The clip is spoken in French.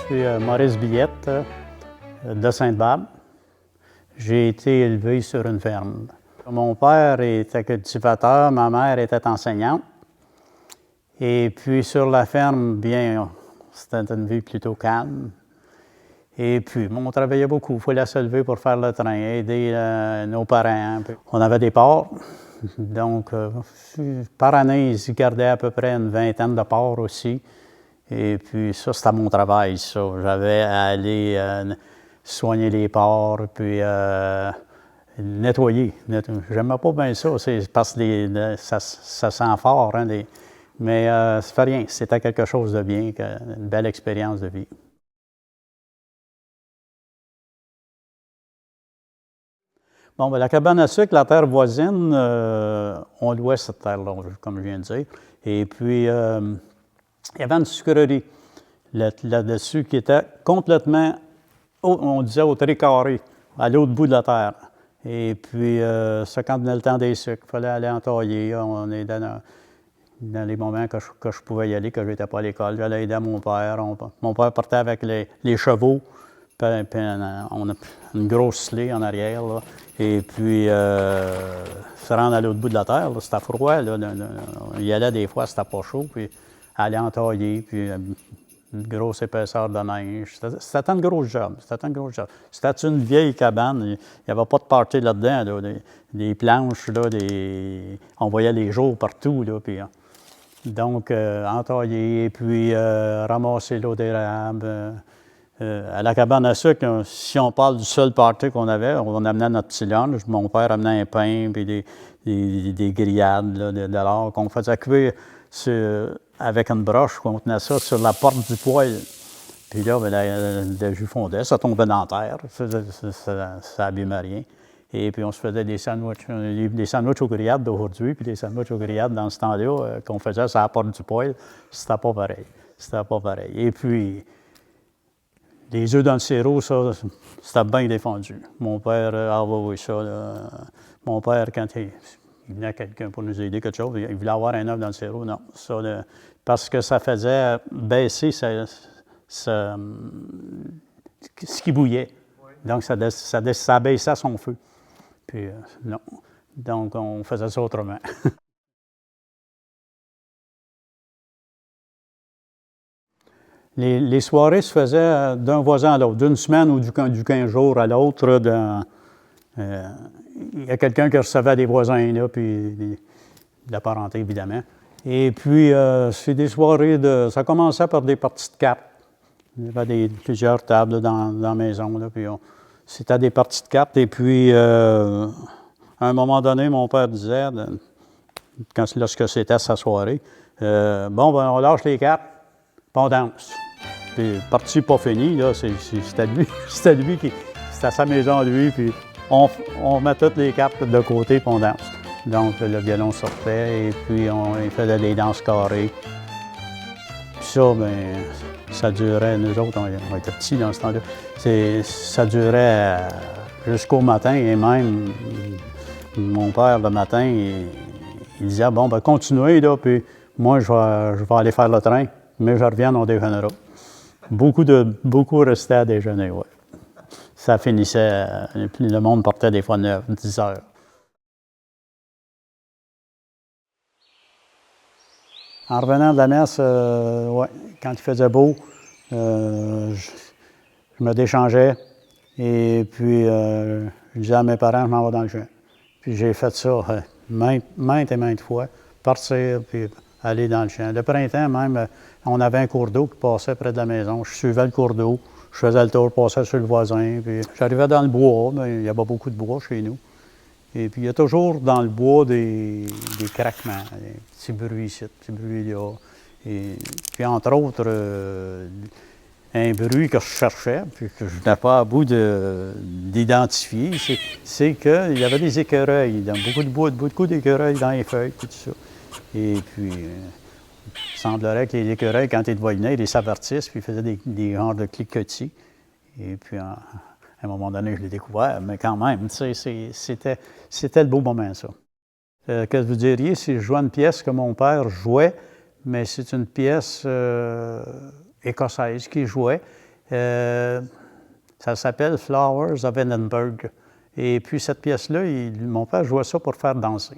suis Maurice Billette de Sainte-Barbe. J'ai été élevé sur une ferme. Mon père était cultivateur, ma mère était enseignante. Et puis sur la ferme, bien, c'était une vie plutôt calme. Et puis, on travaillait beaucoup. Il fallait se lever pour faire le train, aider nos parents. On avait des porcs. Donc, par année, ils y gardaient à peu près une vingtaine de porcs aussi. Et puis, ça, c'était mon travail, ça. J'avais à aller soigner les porcs, puis nettoyer. J'aimais pas bien ça, c'est parce que ça sent fort, hein, mais ça fait rien. C'était quelque chose de bien, une belle expérience de vie. Bon, bien, la cabane à sucre, la terre voisine, on louait cette terre-là, comme je viens de dire. Et puis, il y avait une sucrerie là-dessus qui était complètement, on disait au tricarré, à l'autre bout de la terre. Et puis, ça, quand venait le temps des sucres, il fallait aller entailler. On est dans les moments que je pouvais y aller, que je n'étais pas à l'école. J'allais aider mon père. Mon père partait avec les chevaux. Puis on a une grosse slée en arrière, là. Et puis, se rendre à l'autre bout de la terre, c'était froid, là. Il y allait des fois, c'était pas chaud, puis aller entailler, puis une grosse épaisseur de neige. C'était un gros job, C'était une vieille cabane, il n'y avait pas de party là-dedans, là. Des planches, là, on voyait les jours partout, là, puis, donc, entailler, et puis ramasser l'eau d'érable. À la cabane à sucre, si on parle du seul party qu'on avait, on amenait notre petit lunch. Mon père amenait un pain puis des grillades là, de l'or qu'on faisait cuire avec une broche. On tenait ça sur la porte du poêle. Puis là, le jus fondait, ça tombait dans la terre. Ça abîmait rien. Et puis on se faisait des sandwichs aux grillades d'aujourd'hui, puis des sandwichs aux grillades dans ce temps-là qu'on faisait sur la porte du poêle. C'était pas pareil. Et puis, les œufs dans le sirop, ça, c'était bien défendu. Mon père, oui, ça, là, mon père, quand il venait quelqu'un pour nous aider, quelque chose, il voulait avoir un œuf dans le sirop, non. Ça, là, parce que ça faisait baisser ce qui bouillait. Donc, ça baissait son feu. Puis, non. Donc, on faisait ça autrement. Les soirées se faisaient d'un voisin à l'autre, d'une semaine ou du 15 jours à l'autre. Il y a quelqu'un qui recevait des voisins, là, puis de la parenté, évidemment. Et puis, c'est des soirées ça commençait par des parties de cartes. Il y avait plusieurs tables dans la maison, là, puis c'était des parties de cartes. Et puis, à un moment donné, mon père disait, lorsque c'était sa soirée, bon, ben, on lâche les cartes, puis on danse. Puis, parti pas fini, là, c'était lui. C'était sa maison, lui, puis on met toutes les cartes de côté, puis on danse. Donc, le violon sortait, et puis il faisait des danses carrées. Puis ça, bien, ça durait, nous autres, on était petits dans ce temps-là, ça durait jusqu'au matin, et même, mon père, le matin, il disait, bon, ben continuez, là, puis moi, je vais aller faire le train, mais je reviens, on déjeunera. Beaucoup restaient à déjeuner, oui. Ça finissait, le monde partait des fois 9, 10 heures. En revenant de la messe, ouais, quand il faisait beau, je me déchangeais et puis je disais à mes parents, je m'en vais dans le champ. Puis j'ai fait ça maintes et maintes fois, partir puis aller dans le champ. Le printemps même, on avait un cours d'eau qui passait près de la maison. Je suivais le cours d'eau, je faisais le tour, je passais sur le voisin. Puis j'arrivais dans le bois, mais il y avait beaucoup de bois chez nous. Et puis il y a toujours dans le bois des craquements, des petits bruits ici, des petits bruits là. Et puis entre autres, un bruit que je cherchais, puis que je n'étais pas à bout d'identifier, c'est qu'il y avait des écureuils, beaucoup d'écureuils dans les feuilles, tout ça. Et puis, il semblerait que les écureuils, quand ils te voient venir, ils s'avertissent, puis ils faisaient des genres de cliquetis. Et puis, à un moment donné, je l'ai découvert, mais quand même, c'était le beau moment, ça. Qu'est-ce que vous diriez si je jouais une pièce que mon père jouait, mais c'est une pièce écossaise qu'il jouait. Ça s'appelle Flowers of Edinburgh. Et puis cette pièce-là, mon père jouait ça pour faire danser.